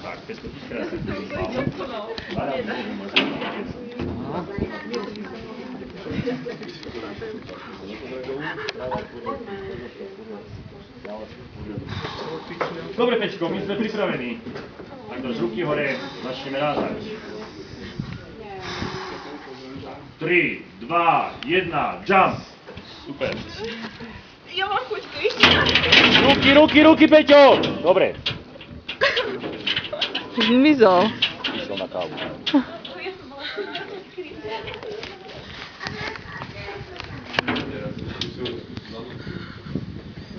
Tak, 500 tisíc Dobre, Pečko, my sme pripravení. Tak dáš ruky hore, začneme rátať. 3, 2, 1, jump! Super. Ja mám chuť ešte. Ruky, Peťo! Dobre. Zmizol. Išiel na kávu.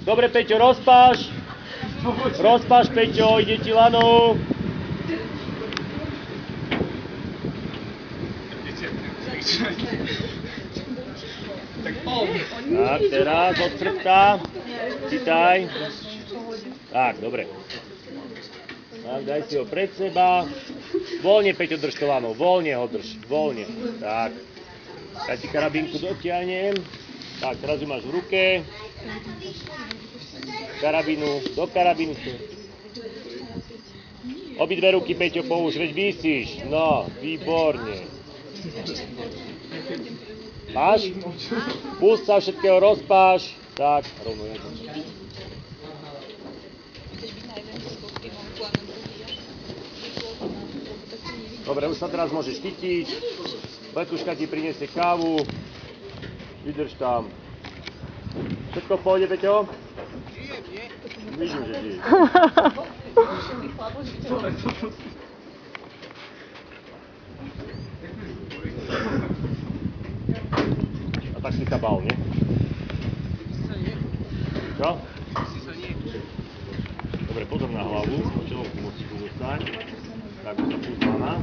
Dobre, Peťo, rozpáš. Rozpáš, Peťo, ide ti lano. Tak, teraz od chrbta. Chytaj. Tak, dobre. Tak, daj si ho pred seba. Voľne, Peťo, drž to lano. Voľne ho drž. Voľne. Tak. Ja ti karabínku dotiahnem. Tak, teraz ju máš v ruke. Karabínu, do karabínu. Obidve ruky, Peťo, použ, veď visíš. No, výborne. Máš? Pust sa všetkého, rozpáš. Tak, rovno jedno. Dobre, už sa teraz môžeš chytiť. Letuška ti priniesie kávu. Vydrž tam. Všetko v pohode, Peťo? Vidím, že žiješ. A tak si sa bál, nie? Čo? Dobre, pozor na hlavu. Čelovku musíš uvostaň. Tak, už sa púsť lana.